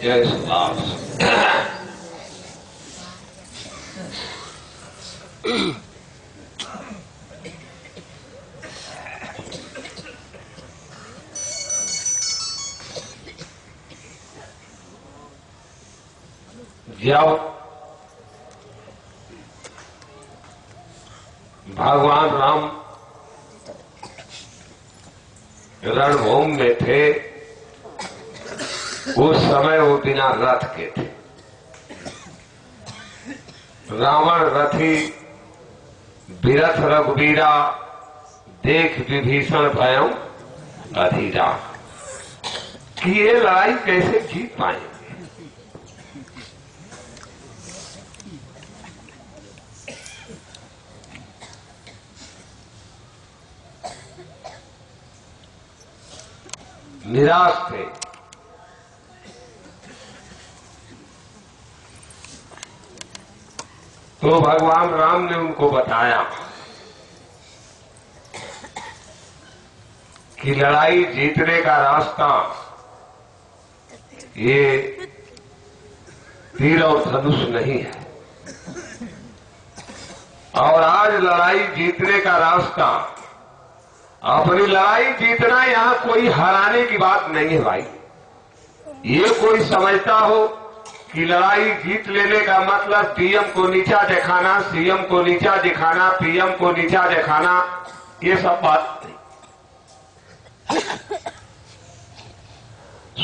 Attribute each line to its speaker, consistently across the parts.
Speaker 1: जय सुभाष। जब भगवान राम रणभूमि में थे, उस समय वो बिना रथ के थे। रावण रथी बिरथ रघुबीरा, देख विभीषण भयं अधीरा। कि ये लड़ाई कैसे जीत पाएंगे? निराश थे। तो भगवान राम ने उनको बताया कि लड़ाई जीतने का रास्ता ये तीर और धनुष नहीं है, और आज लड़ाई जीतने का रास्ता, अपनी लड़ाई जीतना यहां कोई हराने की बात नहीं है भाई। ये कोई समझता हो कि लड़ाई जीत लेने का मतलब पीएम को नीचा दिखाना, सीएम को नीचा दिखाना, पीएम को नीचा दिखाना, ये सब बात नहीं।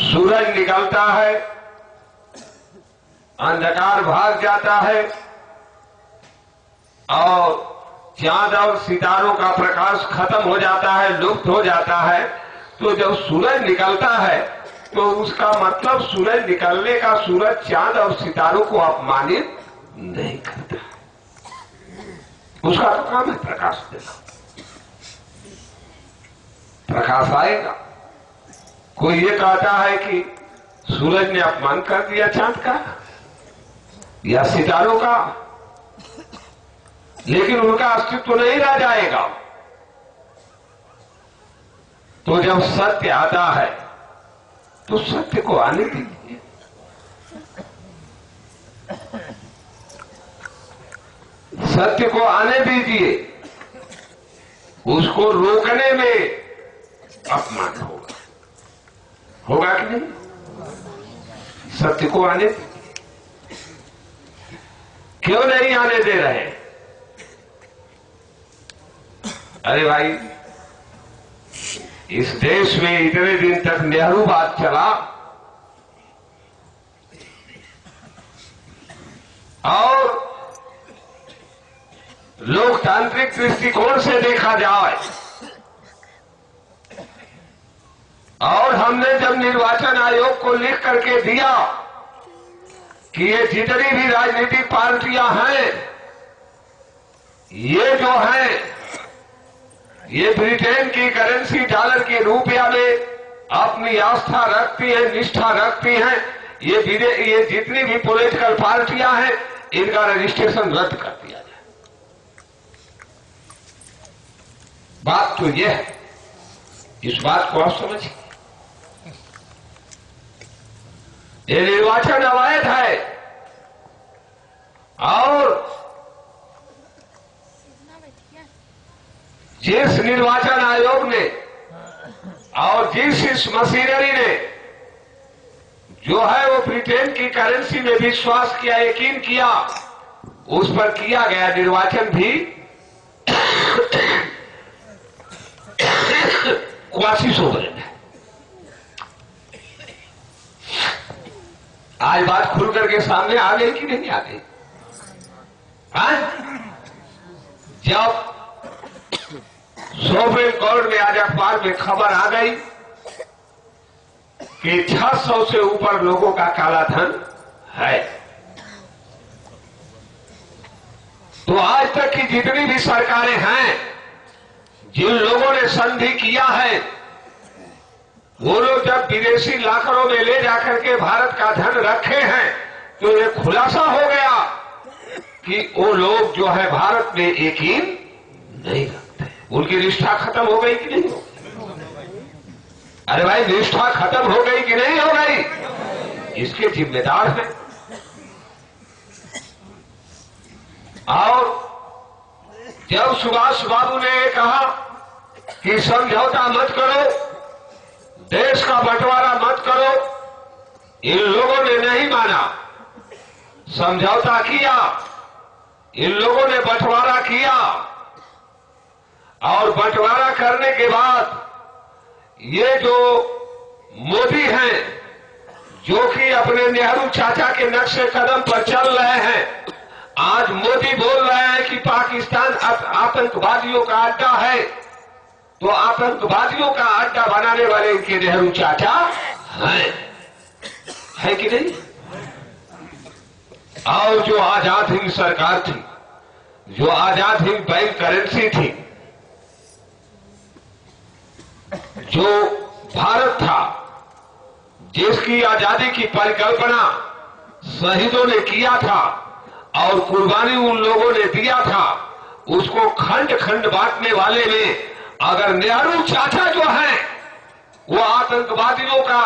Speaker 1: सूरज निकलता है, अंधकार भाग जाता है, और चांद और सितारों का प्रकाश खत्म हो जाता है, लुप्त हो जाता है। तो जब सूरज निकलता है तो उसका मतलब सूरज निकलने का सूरज चांद और सितारों को अपमानित नहीं करता। उसका तो काम है प्रकाश देना। प्रकाश आएगा। कोई ये कहता है कि सूरज ने अपमान कर दिया चांद का या सितारों का, लेकिन उनका अस्तित्व नहीं रह जाएगा। तो जब सत्य आता है तो सत्य को आने दीजिए। सत्य को आने दीजिए। उसको रोकने में अपमान होगा, होगा कि नहीं? सत्य को आने दीजिए। क्यों नहीं आने दे रहे? अरे भाई, इस देश में इतने दिन तक नेहरूवाद चला, और लोकतांत्रिक दृष्टिकोण से देखा जाए, और हमने जब निर्वाचन आयोग को लिख करके दिया कि ये जितनी भी राजनीतिक पार्टियां हैं, ये जो है ये ब्रिटेन की करेंसी डॉलर के रुपया में अपनी आस्था रखती है, निष्ठा रखती हैं, ये जितनी भी पॉलिटिकल पार्टियां हैं, इनका रजिस्ट्रेशन रद्द कर दिया जाए। बात तो यह है, इस बात को आप समझिए। ये निर्वाचन अवैध है, और जिस निर्वाचन आयोग ने और जिस इस मशीनरी ने जो है वो ब्रिटेन की करेंसी में विश्वास किया, यकीन किया, उस पर किया गया निर्वाचन भी क्वासी सोवरेन है। आज बात खुल करके सामने आ गई कि नहीं आ गई? जब सुप्रीम कोर्ट में आज अखबार में खबर आ गई कि 600 से ऊपर लोगों का काला धन है, तो आज तक की जितनी भी सरकारें हैं, जिन लोगों ने संधि किया है, वो लोग जब विदेशी लाकरों में ले जाकर के भारत का धन रखे हैं, तो ये खुलासा हो गया कि वो लोग जो है भारत में यकीन नहीं रखते। उनकी निष्ठा खत्म हो गई कि नहीं हो गई? अरे भाई, निष्ठा खत्म हो गई कि नहीं हो गई? इसके जिम्मेदार हैं। और जब सुभाष बाबू ने कहा कि समझौता मत करो, देश का बंटवारा मत करो, इन लोगों ने नहीं माना, समझौता किया, इन लोगों ने बंटवारा किया। और बंटवारा करने के बाद ये जो मोदी हैं, जो कि अपने नेहरू चाचा के नक्शे कदम पर चल रहे हैं, आज मोदी बोल रहे हैं कि पाकिस्तान आतंकवादियों का अड्डा है, तो आतंकवादियों का अड्डा बनाने वाले इनके नेहरू चाचा हैं, है कि नहीं? और जो आजाद हिंद सरकार थी, जो आजाद हिंद बैंक करेंसी थी, जो भारत था जिसकी आजादी की परिकल्पना शहीदों ने किया था और कुर्बानी उन लोगों ने दिया था, उसको खंड खंड बांटने वाले में अगर नेहरू चाचा जो है वो आतंकवादियों का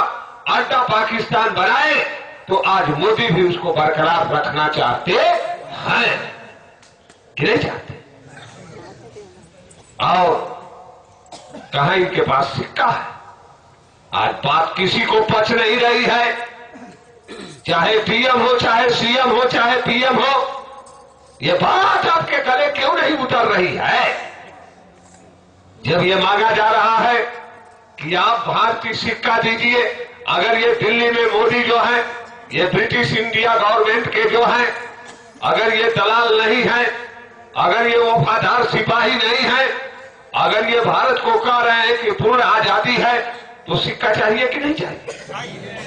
Speaker 1: अड्डा पाकिस्तान बनाए, तो आज मोदी भी उसको बरकरार रखना चाहते हैं कि नहीं चाहते? और कहां इनके पास सिक्का है? आज बात किसी को पच नहीं रही है, चाहे पीएम हो, चाहे सीएम हो, चाहे पीएम हो, ये बात आपके गले क्यों नहीं उतर रही है? जब ये मांगा जा रहा है कि आप भारतीय सिक्का दीजिए, अगर ये दिल्ली में मोदी जो है, ये ब्रिटिश इंडिया गवर्नमेंट के जो है, अगर ये दलाल नहीं है, अगर ये वफादार सिपाही नहीं है, अगर ये भारत को कह रहे हैं कि पूर्ण आजादी है, तो सिक्का चाहिए कि नहीं चाहिए?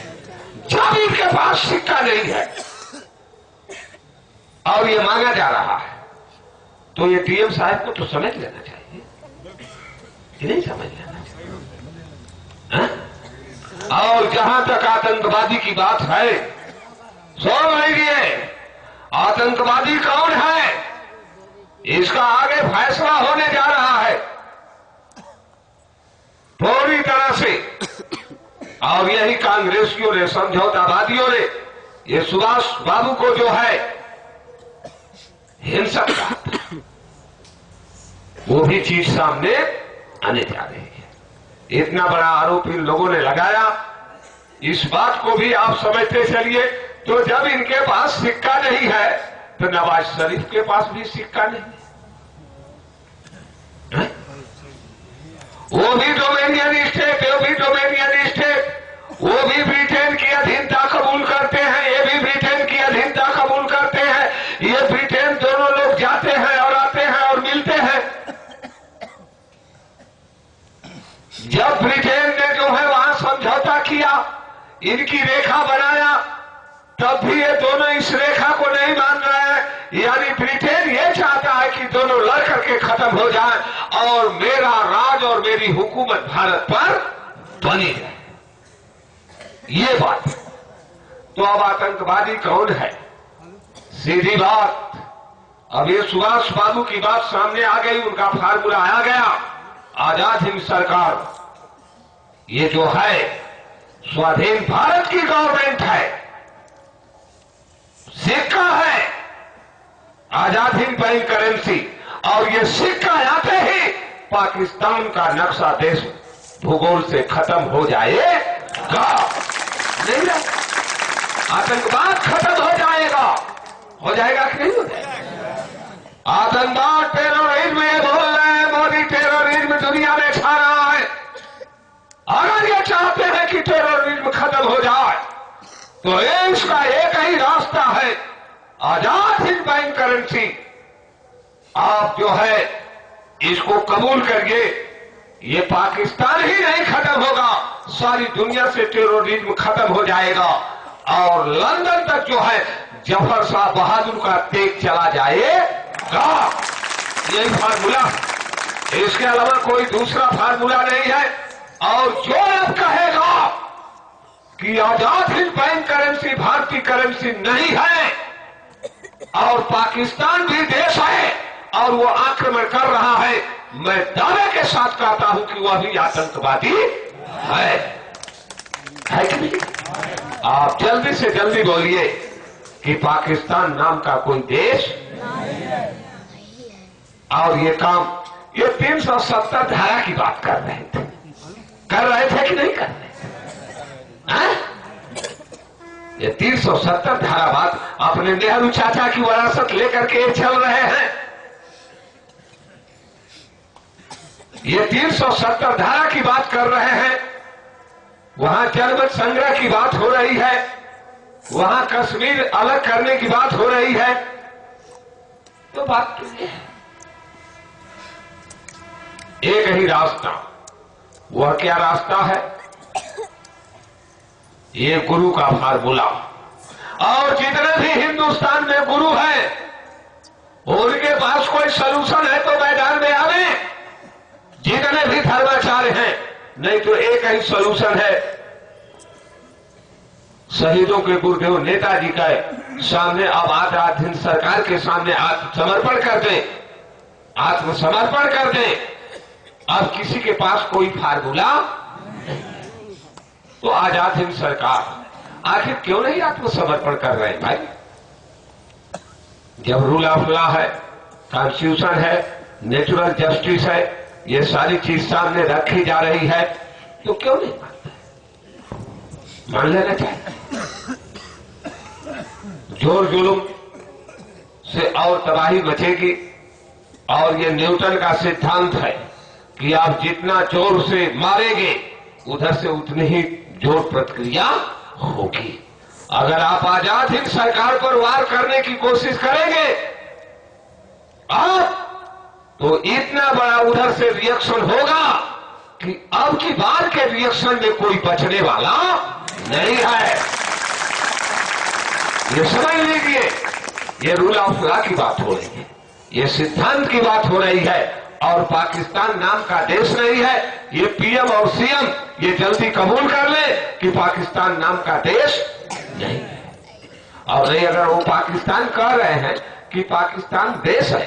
Speaker 1: जब इनके पास सिक्का नहीं है और ये मांगा जा रहा है, तो ये डीएम साहब को तो समझ लेना चाहिए कि नहीं समझ लेना चाहिए? हा? और जहां तक आतंकवादी की बात है, सुन लीजिए, आतंकवादी कौन है इसका आगे फैसला होने जा रहा है पूरी तरह से। और यही कांग्रेसियों ने, समझौतावादियों ने, ये सुभाष बाबू को जो है हिंसक कहा, वो भी चीज सामने आने जा रही है। इतना बड़ा आरोप इन लोगों ने लगाया, इस बात को भी आप समझते चलिए। तो जब इनके पास सिक्का नहीं है, तो नवाज शरीफ के पास भी सिक्का नहीं है। वो भी डोमेनियन स्टेट, वो भी डोमेनियन स्टेट, वो भी ब्रिटेन की अधीनता कबूल करते हैं, ये भी ब्रिटेन की अधीनता कबूल करते हैं। ये ब्रिटेन दोनों लोग जाते हैं और आते हैं और मिलते हैं। जब ब्रिटेन ने जो है वहां समझौता किया, इनकी रेखा बनाया, तब भी ये दोनों इस रेखा को नहीं मान रहे हैं। यानी ब्रिटेन ये चाहता है कि दोनों लड़ करके खत्म हो जाए और मेरा राज और मेरी हुकूमत भारत पर बनी रहे, ये बात। तो अब आतंकवादी कौन है? सीधी बात, अब ये सुभाष बाबू की बात सामने आ गई, उनका फार्मूला आ गया। आजाद हिंद सरकार ये जो है स्वाधीन भारत की गवर्नमेंट है, सिक्का है आजाद हिंद बैंक करेंसी, और ये सिक्का आते ही पाकिस्तान का नक्शा देश भूगोल से खत्म हो जाएगा। नहीं ना, आतंकवाद खत्म हो जाएगा। हो जाएगा कि नहीं हो जाएगा? आतंकवाद, टेररिज्म, ये बोल रहे हैं मोदी, टेररिज्म दुनिया में छा रहा है। अगर ये चाहते हैं कि टेररिज्म खत्म हो जाए, तो इसका एक ही रास्ता है, आजाद हिंद बैंक करेंसी। आप जो है इसको कबूल करिए, ये पाकिस्तान ही नहीं खत्म होगा, सारी दुनिया से टेररिज्म खत्म हो जाएगा और लंदन तक जो है जफर शाह बहादुर का तेज चला जाएगा। यही फार्मूला, इसके अलावा कोई दूसरा फार्मूला नहीं है। और जो अब कहेगा कि आजाद हिंद बैंक करेंसी भारतीय करेंसी नहीं है और पाकिस्तान भी देश है और वो आक्रमण कर रहा है, मैं दावे के साथ कहता हूं कि वह भी आतंकवादी है कि नहीं? आप जल्दी से जल्दी बोलिए कि पाकिस्तान नाम का कोई देश और ये काम, ये 370 धारा की बात कर रहे थे कि नहीं कर रहे? ये 370 धारा बात अपने नेहरू चाचा की विरासत लेकर के चल रहे हैं। ये 370 धारा की बात कर रहे हैं, वहां जनमत संग्रह की बात हो रही है, वहां कश्मीर अलग करने की बात हो रही है। तो बात क्या है? एक ही रास्ता, वह क्या रास्ता है? ये गुरु का फार्मूला। और जितने भी हिंदुस्तान में गुरु हैं, उनके पास कोई सलूशन है तो मैदान में आवे। जितने भी धर्माचार्य हैं, नहीं तो एक ही सलूशन है, शहीदों के गुरुदेव नेताजी का सामने अब आजाद सरकार के सामने आत्मसमर्पण कर दें, आत्मसमर्पण कर दें। अब किसी के पास कोई फार्मूला तो आजाद हिंद सरकार आखिर क्यों नहीं आत्मसमर्पण कर रहे हैं भाई? जब रूल ऑफ लॉ है, कॉन्स्टिट्यूशन है, नेचुरल जस्टिस है, ये सारी चीज सामने रखी जा रही है, तो क्यों नहीं मानते? मान लेना चाहिए। जोर जुलूम से और तबाही मचेगी। और ये न्यूटन का सिद्धांत है कि आप जितना जोर से मारेंगे उधर से उतनी ही जोर प्रतिक्रिया होगी। अगर आप आजाद हिंद सरकार पर वार करने की कोशिश करेंगे आप, तो इतना बड़ा उधर से रिएक्शन होगा कि अब की बार के रिएक्शन में कोई बचने वाला नहीं है। ये समझ लीजिए, ये रूल ऑफ लॉ की बात हो रही है, ये सिद्धांत की बात हो रही है। और पाकिस्तान नाम का देश नहीं है। ये पीएम और सीएम ये जल्दी कबूल कर ले कि पाकिस्तान नाम का देश नहीं है। और नहीं, अगर वो पाकिस्तान कह रहे हैं कि पाकिस्तान देश है,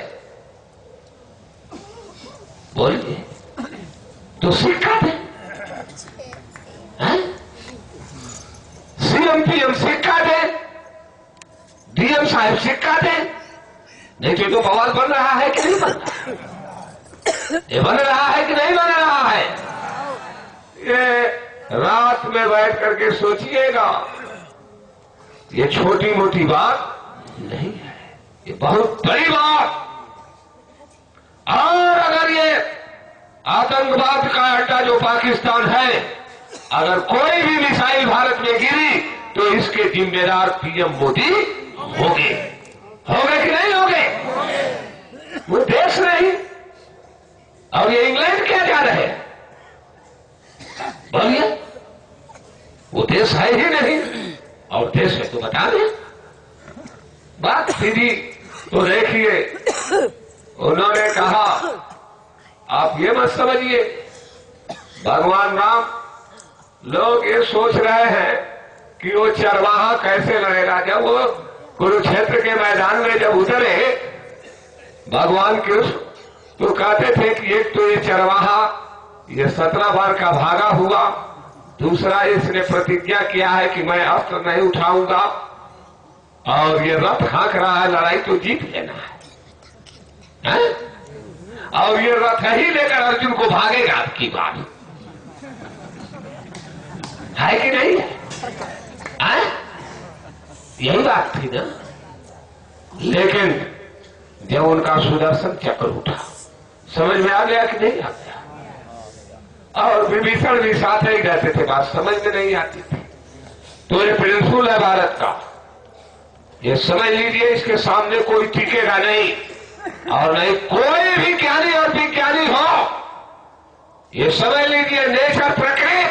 Speaker 1: बोलिए तो सिक्का दे, सीएम पीएम सिक्का दे, डीएम साहब सिक्का दे। नहीं तो बवाल बन रहा है कि नहीं बन रहा है? ये बन रहा है कि नहीं बन रहा है? ये रात में बैठ करके सोचिएगा, ये छोटी मोटी बात नहीं है, ये बहुत बड़ी बात। और अगर ये आतंकवाद का अड्डा जो पाकिस्तान है, अगर कोई भी मिसाइल भारत में गिरी तो इसके जिम्मेदार पीएम मोदी होंगे कि नहीं होंगे? वो देश नहीं। और ये इंग्लैंड क्या जा रहे हैं? बोलिए, वो देश है ही नहीं। और देश है तो बता दें। बात सीधी तो देखिए, उन्होंने कहा, आप ये मत समझिए भगवान राम, लोग ये सोच रहे हैं कि वो चरवाहा कैसे लड़ेगा। जब वो कुरुक्षेत्र के मैदान में जब उतरे भगवान कृष्ण, तो कहते थे कि एक तो ये चरवाहा ये 17 बार का भागा हुआ, दूसरा इसने प्रतिज्ञा किया है कि मैं अस्त्र नहीं उठाऊंगा, और ये रथ हाँक रहा है, लड़ाई तो जीत लेना है? और ये रथ ही लेकर अर्जुन को भागेगा आपकी बात है कि नहीं है? यही बात थी ना। लेकिन जब उनका सुदर्शन चक्र उठा, समझ में आ गया कि नहीं आ गया? और विभीषण भी साथ ही रहते थे, बात समझ में नहीं आती थी। तो ये प्रिंसिपल है भारत का, ये समझ लीजिए, इसके सामने कोई टिकेगा नहीं। और नहीं कोई भी ज्ञानी और विज्ञानी हो, ये समझ लीजिए, नेचर प्रकृति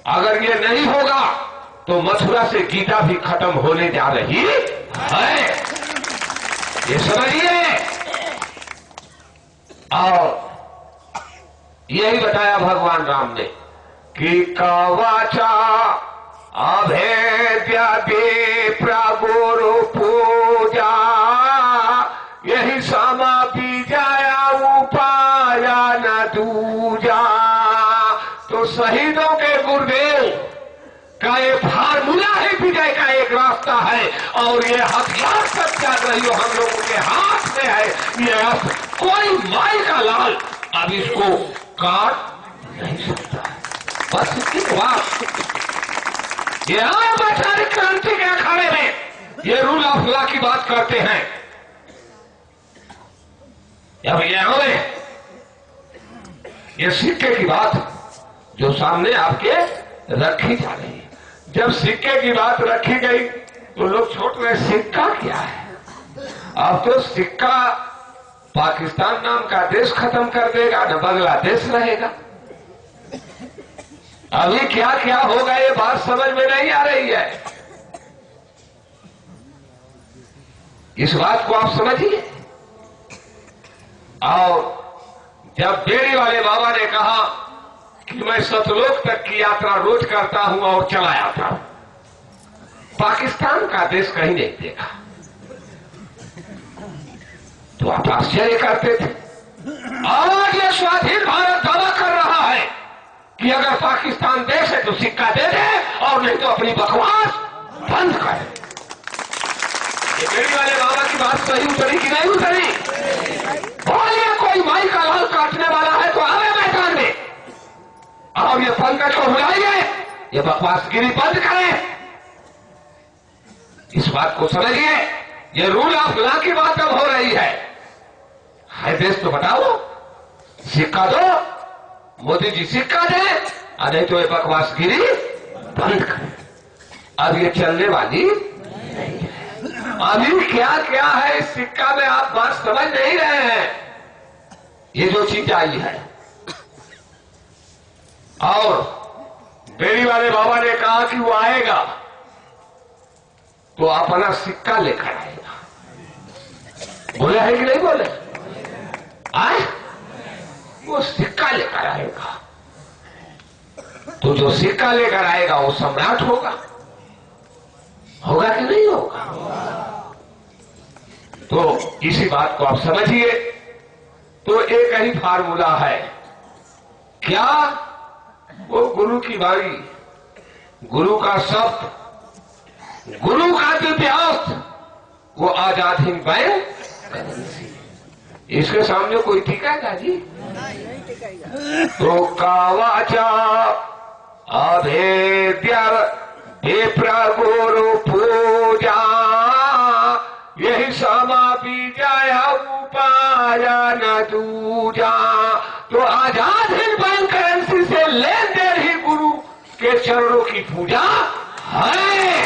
Speaker 1: अगर ये नहीं होगा तो मथुरा से गीता भी खत्म होने जा रही है, ये समझिए। और यही बताया भगवान राम ने कि कवचा अभेद्या प्रागुरु पूजा, यही समापी जाया उपाया न दूजा। तो शहीदों के गुरुदेव का ये फार्मूला है एक रास्ता है, और ये हथियार सत्याग्रहियों हम लोगों के हाथ में है। ये कोई माई का लाल अब इसको काट नहीं सकता। बस इसकी बात ये आए वैचारिक क्रांति के अखाड़े में ये रूल ऑफ लॉ की बात करते हैं। अब ये हमें ये सिक्के की बात जो सामने आपके रखी जा रही है, जब सिक्के की बात रखी गई तो लोग छोड़ रहे सिक्का क्या है। अब तो सिक्का पाकिस्तान नाम का देश खत्म कर देगा, न बांग्लादेश रहेगा। अभी क्या क्या होगा ये बात समझ में नहीं आ रही है। इस बात को आप समझिए। और जब बेड़ी वाले बाबा ने कहा कि मैं सतलोक तक की यात्रा रोज करता हूं और चला आता हूं, पाकिस्तान का देश कहीं नहीं देखा, तो आप आश्चर्य करते थे। आज ये स्वाधीन भारत दावा कर रहा है कि अगर पाकिस्तान देश है तो सिक्का दे दे, और नहीं तो अपनी बकवास बंद करे। ये बेड़ी वाले बाबा की बात सही उतरी कि नहीं उतरी? बोलिए, कोई माई का लाल काटने वाला है तो आवे मैदान में, और ये पंकज को बुलाइए, ये बकवासगिरी बंद करें। इस बात को समझिए। ये रूल ऑफ लॉ की बात अब हो रही है देश तो बताओ, सिक्का दो, मोदी जी सिक्का दे, नहीं तो ये बकवासगिरी बंद करें। अब ये चलने वाली नहीं है। अभी क्या क्या है इस सिक्का में आप बात समझ नहीं रहे हैं। ये जो चीज आई है, और बेड़ी वाले बाबा ने कहा कि वो आएगा तो अपना सिक्का लेकर आएगा। बोले है कि नहीं बोले? आए वो सिक्का लेकर आएगा, तो जो सिक्का लेकर आएगा वो सम्राट होगा। होगा कि नहीं होगा? तो इसी बात को आप समझिए। तो एक ही फार्मूला है क्या? वो गुरु की वाणी, गुरु का शब्द, गुरु का दिव्यास्त्र, वो आजाद हिंद बैंक। इसके सामने कोई टीका है जी? तो कावाचा अभेद्य गुरु पूजा, यही समापी जाय उपाया न दूजा। तो आजाद हिंद बैंक करेंसी से लेन देन ही गुरु के चरणों की पूजा है।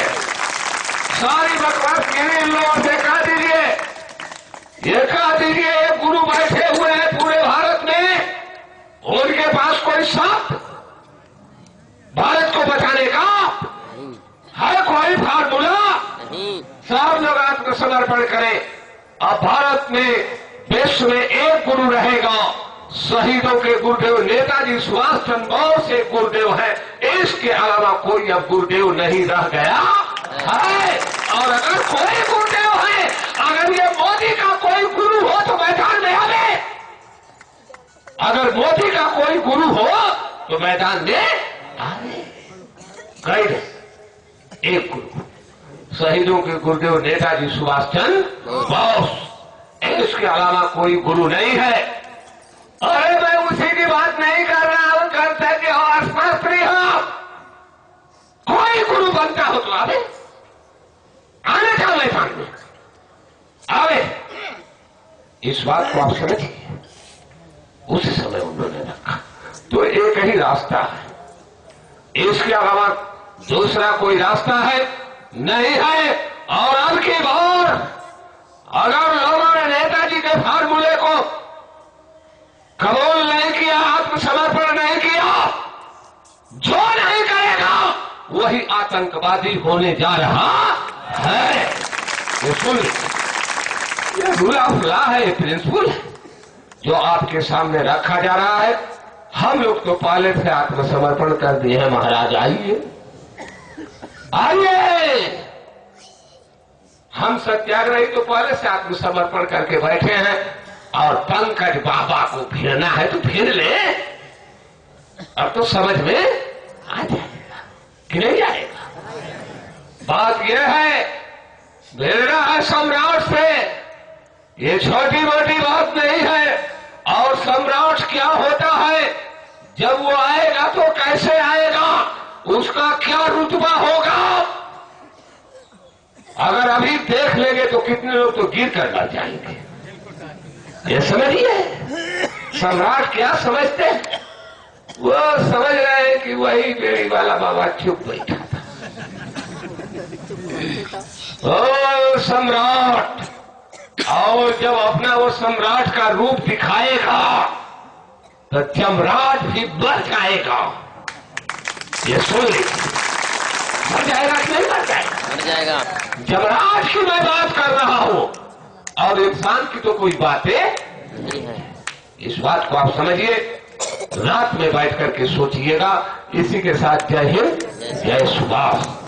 Speaker 1: सारी बकवास इन लोगों से कहा दीजिए, ये कहा दीजिए गुरु बैठे हुए हैं पूरे भारत में, उनके पास कोई शब्द भारत को बचाने का है, कोई फार्मूला? सब लोग आत्मसमर्पण करें। अब भारत में विश्व में एक गुरु रहेगा, शहीदों के गुरुदेव नेताजी सुभाष चंद्र बोस से गुरुदेव है, इसके अलावा कोई अब गुरुदेव नहीं रह गया है। और अगर कोई गुरुदेव है, अगर ये मोदी का कोई गुरु हो तो मैदान में आवे। अगर मोदी का कोई गुरु हो तो मैदान में आवे। गए एक गुरु, शहीदों के गुरुदेव नेताजी सुभाष चंद्र बोस, इसके अलावा कोई गुरु नहीं है। अरे मैं उसी की बात नहीं कर रहा हूं, कर्तव्य और शास्त्री हो। कोई गुरु बनता हो तो आवे, आने का मैदान में आवे। इस बात को आप समझिए। उस समय उन्होंने रखा। तो एक ही रास्ता है, इसके अलावा दूसरा कोई रास्ता है नहीं है। और अब की बार अगर लोगों ने नेताजी के फार्मूले को कबूल नहीं किया, आत्मसमर्पण नहीं किया, जो नहीं करेगा वही आतंकवादी होने जा रहा है। ये सुन, ये रूल ऑफ लॉ है, ये प्रिंसिपल है जो आपके सामने रखा जा रहा है। हम लोग तो पहले से आत्मसमर्पण कर दिए हैं। महाराज आइए, आइए। हम सत्याग्रही तो पहले से आत्मसमर्पण करके बैठे हैं, और पंकज बाबा को फिरना है तो फिर ले। अब तो समझ में आ जाएगा कि नहीं आएगा? बात यह है, भिड़ना है सम्राट से, ये छोटी मोटी बात नहीं है। और सम्राट क्या होता है, जब वो आएगा तो कैसे आएगा, उसका क्या रुतबा होगा, अगर अभी देख लेंगे तो कितने लोग तो गिर कर लग जाएंगे। ये समझिए सम्राट क्या समझते हैं, वो समझ रहे हैं कि वही बेड़ी वाला बाबा चुप बैठा था। ओ सम्राट, और जब अपना वो सम्राट का रूप दिखाएगा तो जमराज भी बढ़ जाएगा। ये सुन लीजिए, बढ़ जाएगा कि नहीं बढ़ जाएगा?
Speaker 2: बढ़ जाएगा।
Speaker 1: जमराज की मैं बात कर रहा हूं, और इंसान की तो कोई बातें
Speaker 2: नहीं है।
Speaker 1: इस बात को आप समझिए, रात में बैठ करके सोचिएगा। इसी के साथ जय हिंद, जय सुभाष।